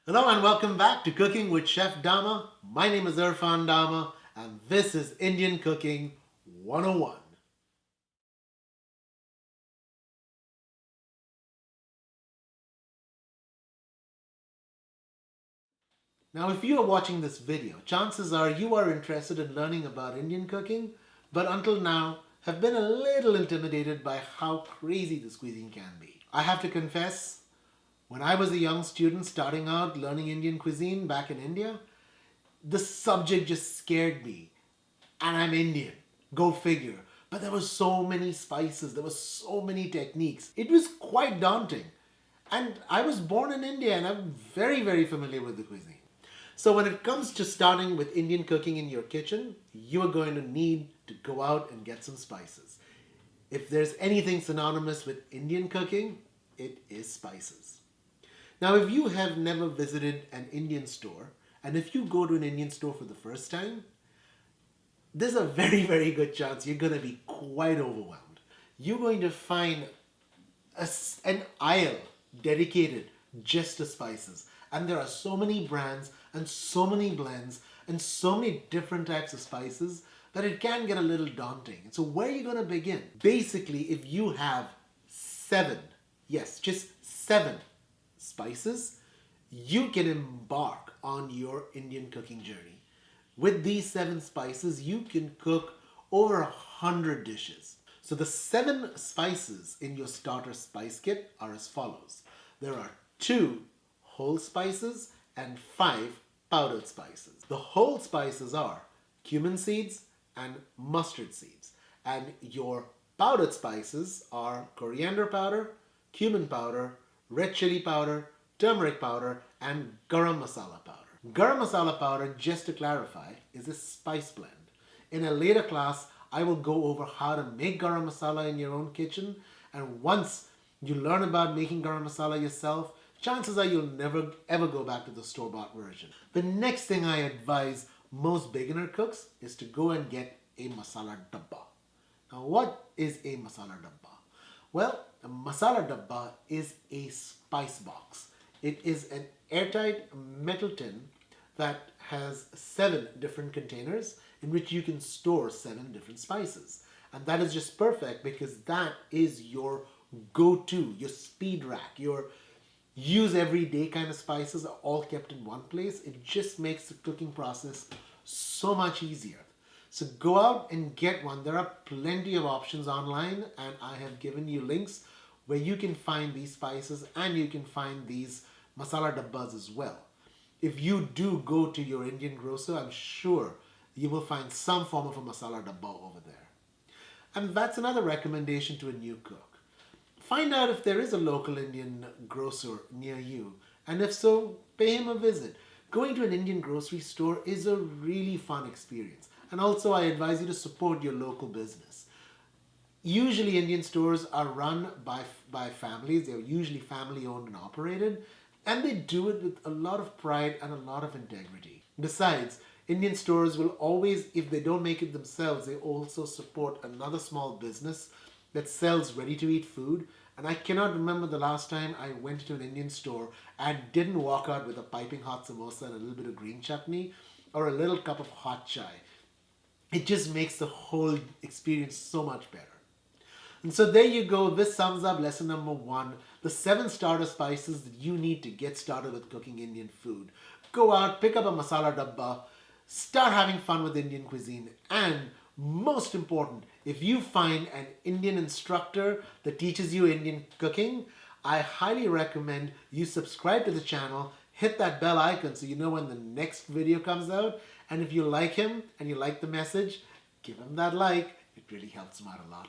Hello and welcome back to Cooking with Chef Dama. My name is Irfan Dama and this is Indian Cooking 101. Now if you are watching this video, chances are you are interested in learning about Indian cooking, but until now have been a little intimidated by how crazy this cuisine can be. I have to confess, when I was a young student starting out learning Indian cuisine back in India, the subject just scared me. And I'm Indian. Go figure. But there were so many spices, there were so many techniques. It was quite daunting. And I was born in India and I'm very, very familiar with the cuisine. So when it comes to starting with Indian cooking in your kitchen, you are going to need to go out and get some spices. If there's anything synonymous with Indian cooking, it is spices. Now, if you have never visited an Indian store, and if you go to an Indian store for the first time, there's a very, very good chance you're going to be quite overwhelmed. You're going to find an aisle dedicated just to spices. And there are so many brands and so many blends and so many different types of spices that it can get a little daunting. So where are you going to begin? Basically, if you have seven, yes, just seven spices, you can embark on your Indian cooking journey. With these seven spices, you can cook over 100 dishes. So the seven spices in your starter spice kit are as follows. There are 2 whole spices and 5 powdered spices. The whole spices are cumin seeds and mustard seeds. And your powdered spices are coriander powder, cumin powder, red chili powder, turmeric powder, and garam masala powder. Garam masala powder, just to clarify, is a spice blend. In a later class, I will go over how to make garam masala in your own kitchen, and once you learn about making garam masala yourself, chances are you'll never ever go back to the store-bought version. The next thing I advise most beginner cooks is to go and get a masala dabba. Now, what is a masala dabba? Well, a masala dabba is a spice box. It is an airtight metal tin that has 7 different containers in which you can store 7 different spices. And that is just perfect because that is your go-to, your speed rack, your use everyday kind of spices are all kept in one place. It just makes the cooking process so much easier. So go out and get one. There are plenty of options online and I have given you links where you can find these spices and you can find these masala dabbas as well. If you do go to your Indian grocer, I'm sure you will find some form of a masala dabba over there. And that's another recommendation to a new cook. Find out if there is a local Indian grocer near you, and if so, pay him a visit. Going to an Indian grocery store is a really fun experience. And also, I advise you to support your local business. Usually, Indian stores are run by families. They're usually family owned and operated, and they do it with a lot of pride and a lot of integrity. Besides, Indian stores will always, if they don't make it themselves, they also support another small business that sells ready-to-eat food. And I cannot remember the last time I went to an Indian store and didn't walk out with a piping hot samosa and a little bit of green chutney or a little cup of hot chai. It just makes the whole experience so much better. And so there you go. This sums up lesson number 1, the 7 starter spices that you need to get started with cooking Indian food. Go out, pick up a masala dabba, start having fun with Indian cuisine, and most important, if you find an Indian instructor that teaches you Indian cooking, I highly recommend you subscribe to the channel, hit that bell icon so you know when the next video comes out. And if you like him and you like the message, give him that like. It really helps him out a lot.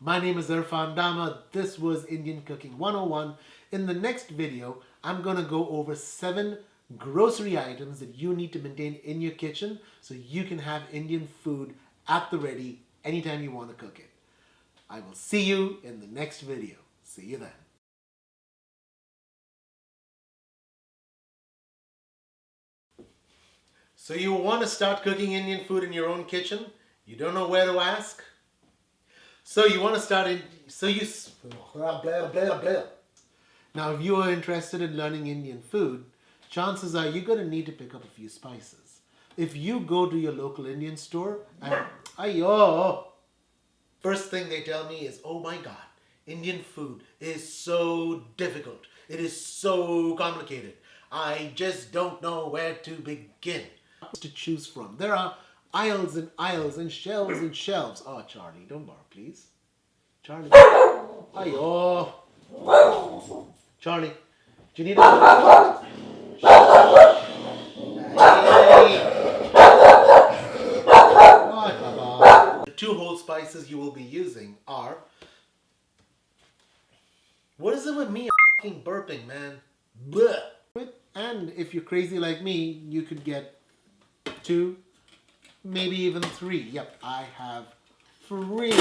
My name is Irfan Dama. This was Indian Cooking 101. In the next video, I'm going to go over 7 grocery items that you need to maintain in your kitchen so you can have Indian food at the ready anytime you want to cook it. I will see you in the next video. See you then. So you want to start cooking Indian food in your own kitchen? You don't know where to ask? So you want to start in, blah, blah, blah. Now, if you are interested in learning Indian food, chances are you're going to need to pick up a few spices. If you go to your local Indian store and, ayo, first thing they tell me is, oh my God, Indian food is so difficult. It is so complicated. I just don't know where to begin. To choose from. There are aisles and aisles and shelves and shelves. Oh, Charlie, don't bark, please. Charlie. Ayo. Charlie, do you need a... The two whole spices you will be using are... What is it with me fucking burping, man? Blech. And if you're crazy like me, you could get 2, maybe even 3. Yep, I have 3.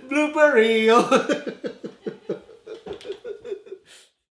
Blooper reel.